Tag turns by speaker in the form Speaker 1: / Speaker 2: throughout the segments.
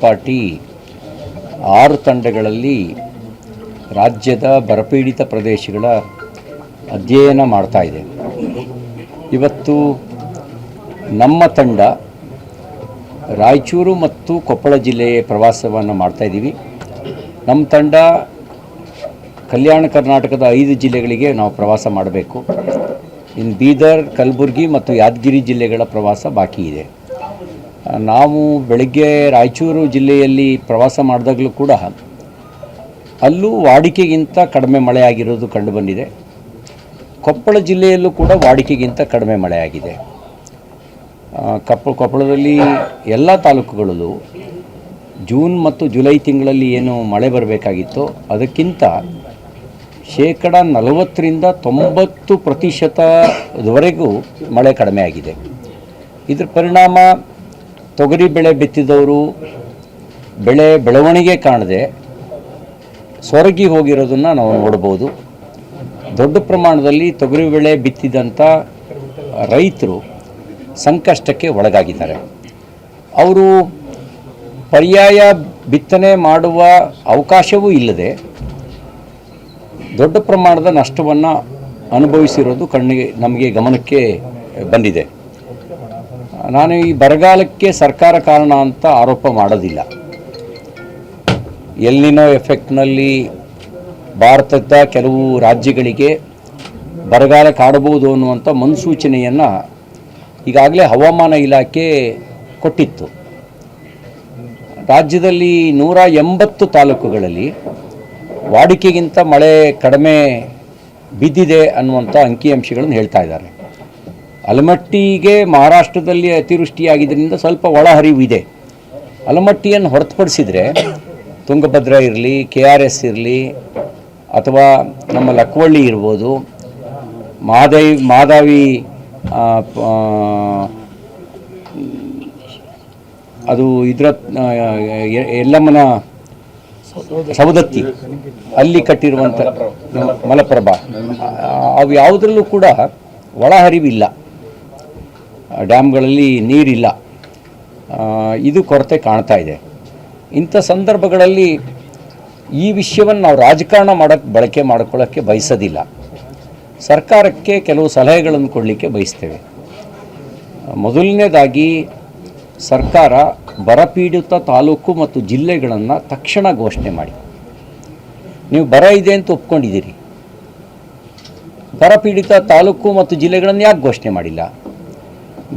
Speaker 1: Party 6 ತಂಡಗಳಲ್ಲಿ ರಾಜ್ಯದ ಬರಪೀಡಿತ ಪ್ರದೇಶಗಳ ಅಧ್ಯಯನ ಮಾಡ್ತಾ ಇದೆ. ಇವತ್ತು ನಮ್ಮ ತಂಡ ರಾಯಚೂರು ಮತ್ತು ಕೊಪ್ಪಳ ಜಿಲ್ಲೆಯ ಪ್ರವಾಸವನ್ನು ಮಾಡ್ತಾ ಇದ್ದೀವಿ. ನಮ್ಮ ತಂಡ ಕಲ್ಯಾಣ ಕರ್ನಾಟಕದ 5 ಜಿಲ್ಲೆಗಳಿಗೆ ನಾವು ಪ್ರವಾಸ ಮಾಡಬೇಕು. ಇನ್ನು ಬೀದರ್, ಕಲಬುರಗಿ ಮತ್ತು ಯಾದಗಿರಿ ಜಿಲ್ಲೆಗಳ ಪ್ರವಾಸ ಬಾಕಿ ಇದೆ. ನಾವು ಬೆಳಗ್ಗೆ ರಾಯಚೂರು ಜಿಲ್ಲೆಯಲ್ಲಿ ಪ್ರವಾಸ ಮಾಡಿದಾಗಲೂ ಕೂಡ ಅಲ್ಲೂ ವಾಡಿಕೆಗಿಂತ ಕಡಿಮೆ ಮಳೆಯಾಗಿರೋದು ಕಂಡುಬಂದಿದೆ. ಕೊಪ್ಪಳ ಜಿಲ್ಲೆಯಲ್ಲೂ ಕೂಡ ವಾಡಿಕೆಗಿಂತ ಕಡಿಮೆ ಮಳೆಯಾಗಿದೆ. ಕೊಪ್ಪಳದಲ್ಲಿ ಎಲ್ಲ ತಾಲೂಕುಗಳಲ್ಲೂ ಜೂನ್ ಮತ್ತು ಜುಲೈ ತಿಂಗಳಲ್ಲಿ ಏನು ಮಳೆ ಬರಬೇಕಾಗಿತ್ತೋ ಅದಕ್ಕಿಂತ 40% ಮಳೆ ಕಡಿಮೆ ಆಗಿದೆ. ಇದರ ಪರಿಣಾಮ ತೊಗರಿ ಬೆಳೆ ಬಿತ್ತಿದವರು ಬೆಳವಣಿಗೆ ಕಾಣದೆ ಸೊರಗಿ ಹೋಗಿರೋದನ್ನು ನಾವು ನೋಡ್ಬೋದು. ದೊಡ್ಡ ಪ್ರಮಾಣದಲ್ಲಿ ತೊಗರಿ ಬೆಳೆ ಬಿತ್ತಿದಂಥ ರೈತರು ಸಂಕಷ್ಟಕ್ಕೆ ಒಳಗಾಗಿದ್ದಾರೆ. ಅವರು ಪರ್ಯಾಯ ಬಿತ್ತನೆ ಮಾಡುವ ಅವಕಾಶವೂ ಇಲ್ಲದೆ ದೊಡ್ಡ ಪ್ರಮಾಣದ ನಷ್ಟವನ್ನು ಅನುಭವಿಸಿರೋದು ನಮಗೆ ಗಮನಕ್ಕೆ ಬಂದಿದೆ. ನಾನು ಈ ಬರಗಾಲಕ್ಕೆ ಸರ್ಕಾರ ಕಾರಣ ಅಂತ ಆರೋಪ ಮಾಡೋದಿಲ್ಲ. ಎಲ್ನಿನೋ ಎಫೆಕ್ಟ್ನಲ್ಲಿ ಭಾರತದ ಕೆಲವು ರಾಜ್ಯಗಳಿಗೆ ಬರಗಾಲ ಕಾಡಬಹುದು ಅನ್ನುವಂಥ ಮುನ್ಸೂಚನೆಯನ್ನು ಈಗಾಗಲೇ ಹವಾಮಾನ ಇಲಾಖೆ ಕೊಟ್ಟಿತ್ತು. ರಾಜ್ಯದಲ್ಲಿ 180 ತಾಲೂಕುಗಳಲ್ಲಿ ವಾಡಿಕೆಗಿಂತ ಮಳೆ ಕಡಿಮೆ ಬಿದ್ದಿದೆ ಅನ್ನುವಂಥ ಅಂಕಿಅಂಶಗಳನ್ನು ಹೇಳ್ತಾ ಇದ್ದಾರೆ. ಆಲಮಟ್ಟಿಗೆ ಮಹಾರಾಷ್ಟ್ರದಲ್ಲಿ ಅತಿವೃಷ್ಟಿಯಾಗಿದ್ದರಿಂದ ಸ್ವಲ್ಪ ಒಳಹರಿವು ಇದೆ. ಆಲಮಟ್ಟಿಯನ್ನು ಹೊರತುಪಡಿಸಿದರೆ ತುಂಗಭದ್ರಾ ಇರಲಿ, KRS ಇರಲಿ, ಅಥವಾ ನಮ್ಮ ಲಕ್ವಳ್ಳಿ ಇರ್ಬೋದು, ಮಾದಾವಿ ಅದು ಇದರ ಎಲ್ಲಮ್ಮನ ಸವದತ್ತಿ ಅಲ್ಲಿ ಕಟ್ಟಿರುವಂಥ ಮಲಪ್ರಭಾ, ಅವು ಯಾವುದರಲ್ಲೂ ಕೂಡ ಒಳಹರಿವಿಲ್ಲ, ಡ್ಯಾಮ್ಗಳಲ್ಲಿ ನೀರಿಲ್ಲ. ಇದು ಕೊರತೆ ಕಾಣ್ತಾ ಇದೆ. ಇಂಥ ಸಂದರ್ಭಗಳಲ್ಲಿ ಈ ವಿಷಯವನ್ನು ನಾವು ರಾಜಕಾರಣ ಬಳಕೆ ಮಾಡಿಕೊಳ್ಳೋಕ್ಕೆ ಬಯಸೋದಿಲ್ಲ. ಸರ್ಕಾರಕ್ಕೆ ಕೆಲವು ಸಲಹೆಗಳನ್ನು ಕೊಡಲಿಕ್ಕೆ ಬಯಸ್ತೇವೆ. ಮೊದಲನೇದಾಗಿ ಸರ್ಕಾರ ಬರಪೀಡಿತ ತಾಲೂಕು ಮತ್ತು ಜಿಲ್ಲೆಗಳನ್ನು ತಕ್ಷಣ ಘೋಷಣೆ ಮಾಡಿ. ನೀವು ಬರ ಇದೆ ಅಂತ ಒಪ್ಕೊಂಡಿದ್ದೀರಿ, ಬರಪೀಡಿತ ತಾಲೂಕು ಮತ್ತು ಜಿಲ್ಲೆಗಳನ್ನು ಯಾಕೆ ಘೋಷಣೆ ಮಾಡಿಲ್ಲ?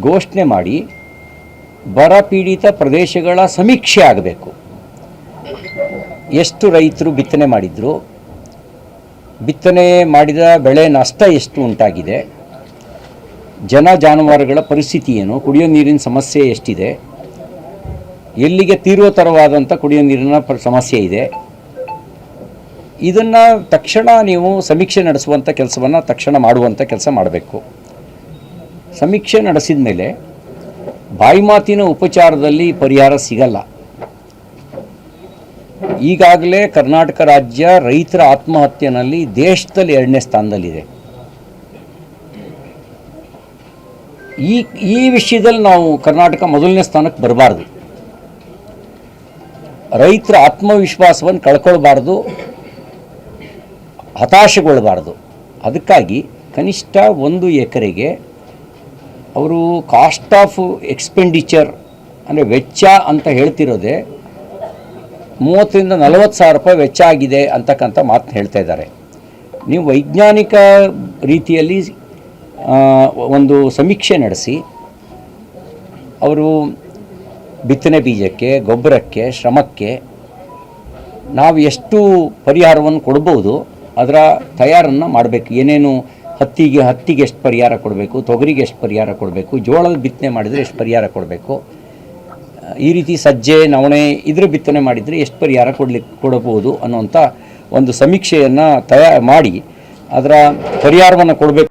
Speaker 1: ಘೋಷಣೆ ಮಾಡಿ ಬರಪೀಡಿತ ಪ್ರದೇಶಗಳ ಸಮೀಕ್ಷೆ ಆಗಬೇಕು. ಎಷ್ಟು ರೈತರು ಬಿತ್ತನೆ ಮಾಡಿದ್ರು, ಬಿತ್ತನೆ ಮಾಡಿದ ಬೆಳೆ ನಷ್ಟ ಎಷ್ಟು ಉಂಟಾಗಿದೆ, ಜಾನುವಾರುಗಳ ಪರಿಸ್ಥಿತಿ ಏನು, ಕುಡಿಯೋ ನೀರಿನ ಸಮಸ್ಯೆ ಎಷ್ಟಿದೆ, ಎಲ್ಲಿಗೆ ತೀವ್ರತರವಾದಂಥ ಕುಡಿಯೋ ನೀರಿನ ಸಮಸ್ಯೆ ಇದೆ, ಇದನ್ನು ತಕ್ಷಣ ನೀವು ಸಮೀಕ್ಷೆ ನಡೆಸುವಂಥ ಕೆಲಸವನ್ನು ತಕ್ಷಣ ಮಾಡುವಂಥ ಕೆಲಸ ಮಾಡಬೇಕು. ಸಮೀಕ್ಷೆ ನಡೆಸಿದ ಮೇಲೆ ಬಾಯಿ ಮಾತಿನ ಉಪಚಾರದಲ್ಲಿ ಪರಿಹಾರ ಸಿಗಲ್ಲ. ಈಗಾಗಲೇ ಕರ್ನಾಟಕ ರಾಜ್ಯ ರೈತರ ಆತ್ಮಹತ್ಯೆಯಲ್ಲಿ ದೇಶದಲ್ಲಿ 2ನೇ ಸ್ಥಾನದಲ್ಲಿದೆ. ಈ ವಿಷಯದಲ್ಲಿ ನಾವು ಕರ್ನಾಟಕ ಮೊದಲನೇ ಸ್ಥಾನಕ್ಕೆ ಬರಬಾರ್ದು. ರೈತರ ಆತ್ಮವಿಶ್ವಾಸವನ್ನು ಕಳ್ಕೊಳ್ಬಾರ್ದು, ಹತಾಶೆಗೊಳ್ಳಬಾರ್ದು. ಅದಕ್ಕಾಗಿ ಕನಿಷ್ಠ 1 ಎಕರೆಗೆ ಅವರು ಕಾಸ್ಟ್ ಆಫ್ ಎಕ್ಸ್ಪೆಂಡಿಚರ್ ಅಂದರೆ ವೆಚ್ಚ ಅಂತ ಹೇಳ್ತಿರೋದೆ 30,000 to 40,000 ರೂಪಾಯಿ ವೆಚ್ಚ ಆಗಿದೆ ಅಂತಕ್ಕಂಥ ಮಾತನ್ನ ಹೇಳ್ತಾ ಇದ್ದಾರೆ. ನೀವು ವೈಜ್ಞಾನಿಕ ರೀತಿಯಲ್ಲಿ ಒಂದು ಸಮೀಕ್ಷೆ ನಡೆಸಿ ಅವರು ಬಿತ್ತನೆ ಬೀಜಕ್ಕೆ, ಗೊಬ್ಬರಕ್ಕೆ, ಶ್ರಮಕ್ಕೆ ನಾವು ಎಷ್ಟು ಪರಿಹಾರವನ್ನು ಕೊಡ್ಬೋದು ಅದರ ತಯಾರನ್ನು ಮಾಡಬೇಕು. ಏನೇನು ಹತ್ತಿಗೆ ಎಷ್ಟು ಪರಿಹಾರ ಕೊಡಬೇಕು, ತೊಗರಿಗೆ ಎಷ್ಟು ಪರಿಹಾರ ಕೊಡಬೇಕು, ಜೋಳದ ಬಿತ್ತನೆ ಮಾಡಿದರೆ ಎಷ್ಟು ಪರಿಹಾರ ಕೊಡಬೇಕು, ಈ ರೀತಿ ಸಜ್ಜೆ, ನವಣೆ ಇದರ ಬಿತ್ತನೆ ಮಾಡಿದರೆ ಎಷ್ಟು ಪರಿಹಾರ ಕೊಡಬಹುದು ಅನ್ನುವಂಥ ಒಂದು ಸಮೀಕ್ಷೆಯನ್ನು ಮಾಡಿ ಅದರ ಪರಿಹಾರವನ್ನು ಕೊಡಬೇಕು.